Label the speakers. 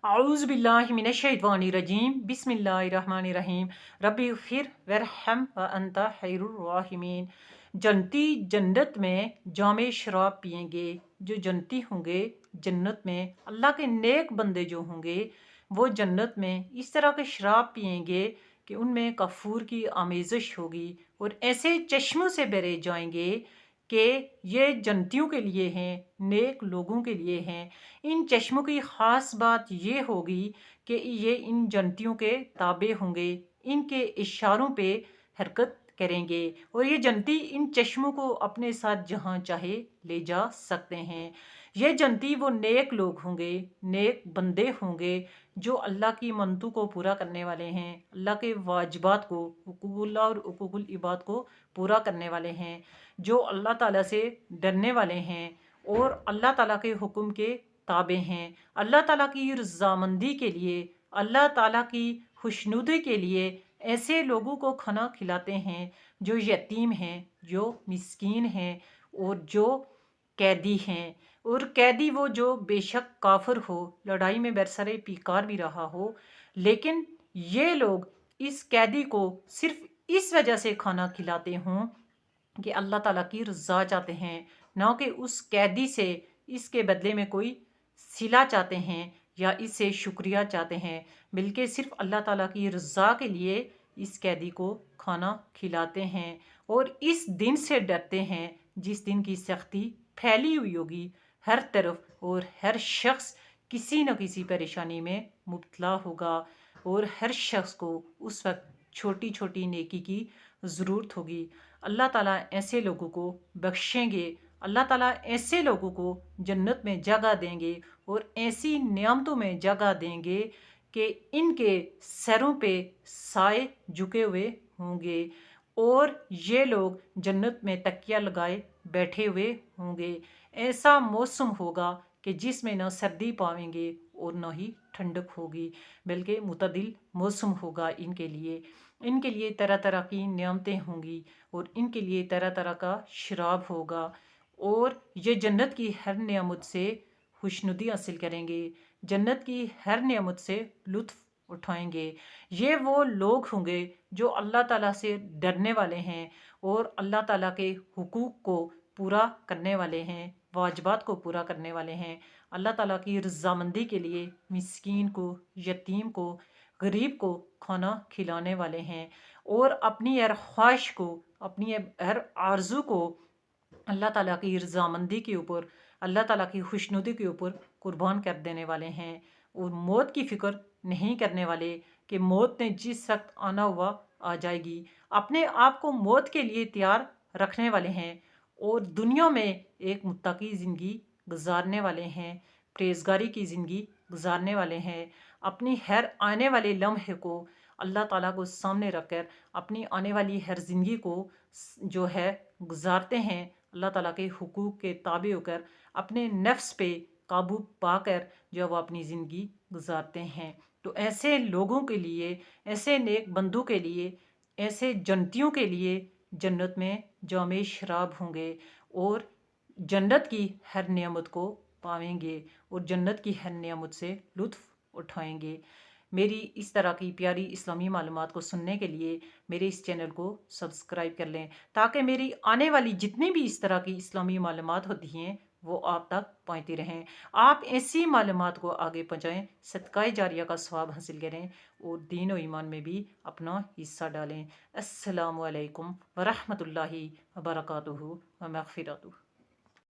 Speaker 1: अऊज़ु बिल्लाहि मिनश्शैतानिर्रजीम बिस्मिल्लाहिर्रहमानिर्रहीम रब्बि इग़फ़िर वरहम व अंता खैरुर राहिमीन। जन्नती जन्नत में जामे शराब पिएंगे। जो जन्नती होंगे जन्नत में, अल्लाह के नेक बंदे जो होंगे वो जन्नत में इस तरह के शराब पिएंगे कि उनमें कफूर की आमेज़श होगी और ऐसे चश्मों से भरे जाएंगे कि ये जन्नतियों के लिए हैं, नेक लोगों के लिए हैं। इन चश्मों की ख़ास बात ये होगी कि ये इन जन्नतियों के ताबे होंगे, इनके इशारों पे हरकत करेंगे और ये जन्नती इन चश्मों को अपने साथ जहाँ चाहे ले जा सकते हैं। ये जन्नती वो नेक लोग होंगे, नेक बंदे होंगे जो अल्लाह की मनतों को पूरा करने वाले हैं, अल्लाह के वाजिबात को, हुकूकुल्लाह और हुकूकुल इबाद को पूरा करने वाले हैं, जो अल्लाह ताला से डरने वाले हैं और अल्लाह ताला के हुक्म के ताबे हैं। अल्लाह ताला की रज़ामंदी के लिए, अल्लाह ताला की खुशनुदी के लिए ऐसे लोगों को खाना खिलाते हैं जो यतीम हैं, जो मिस्कीन हैं और जो कैदी हैं। और कैदी वो जो बेशक काफिर हो, लड़ाई में बरसरे पीकार भी रहा हो, लेकिन ये लोग इस कैदी को सिर्फ इस वजह से खाना खिलाते हों कि अल्लाह ताला की रज़ा चाहते हैं, ना कि उस कैदी से इसके बदले में कोई सिला चाहते हैं या इससे शुक्रिया चाहते हैं, बल्कि सिर्फ अल्लाह ताला की रज़ा के लिए इस कैदी को खाना खिलाते हैं और इस दिन से डरते हैं जिस दिन की सख्ती फैली हुई होगी हर तरफ और हर शख्स किसी न किसी परेशानी में मुब्तला होगा और हर शख्स को उस वक्त छोटी छोटी नेकी की ज़रूरत होगी। अल्लाह ताला ऐसे लोगों को बख्शेंगे, अल्लाह ताला ऐसे लोगों को जन्नत में जगह देंगे और ऐसी नियामतों में जगह देंगे कि इनके सरों पे साए झुके हुए होंगे और ये लोग जन्नत में तकिया लगाए बैठे हुए होंगे। ऐसा मौसम होगा कि जिसमें न सर्दी पाएंगे और न ही ठंडक होगी, बल्कि मुतदिल मौसम होगा इनके लिए तरह तरह की नियामतें होंगी और इनके लिए तरह तरह का शराब होगा और ये जन्नत की हर नियामत से खुशनुदी हासिल करेंगे, जन्नत की हर नियामत से लुत्फ़ उठाएंगे। ये वो लोग होंगे जो अल्लाह ताला से डरने वाले हैं और अल्लाह ताला के हुकूक को पूरा करने वाले हैं, वाजिबात को पूरा करने वाले हैं, अल्लाह ताला की रज़ामंदी के लिए मिस्कीन को, यतीम को, गरीब को खाना खिलाने वाले हैं और अपनी हर ख्वाहिश को, अपनी हर आरज़ू को अल्लाह ताला की रज़ामंदी के ऊपर, अल्लाह ताला की खुशनुदी के ऊपर कुर्बान कर देने वाले हैं और मौत की फ़िक्र नहीं करने वाले कि मौत ने जिस वक्त आना हुआ आ जाएगी। अपने आप को मौत के लिए तैयार रखने वाले हैं और दुनिया में एक मुत्तकी ज़िंदगी गुजारने वाले हैं, परहेज़गारी की ज़िंदगी गुजारने वाले हैं। अपनी हर आने वाले लम्हे को अल्लाह ताला को सामने रखकर अपनी आने वाली हर ज़िंदगी को जो है गुजारते हैं, अल्लाह ताला के हुकूक के ताबे होकर अपने नफ्स पे काबू पाकर जो वो अपनी ज़िंदगी गुजारते हैं। तो ऐसे लोगों के लिए, ऐसे नेक बंदों के लिए, ऐसे जन्नतियों के लिए जन्नत में जामे शराब होंगे और जन्नत की हर नियामत को पाएंगे और जन्नत की हर नियामत से लुत्फ़ उठाएंगे। मेरी इस तरह की प्यारी इस्लामी मालूमात को सुनने के लिए मेरे इस चैनल को सब्सक्राइब कर लें ताकि मेरी आने वाली जितनी भी इस तरह की इस्लामी मालूमात होती हैं वो आप तक पहुँचती रहें। आप ऐसी मालूमात को आगे पहुँचाएँ, सदक़ाए जारिया का सवाब हासिल करें और दीन व ईमान में भी अपना हिस्सा डालें। अस्सलामु अलैकुम व रहमतुल्लाहि व बरकातुहू व मग़फ़िरतुहू।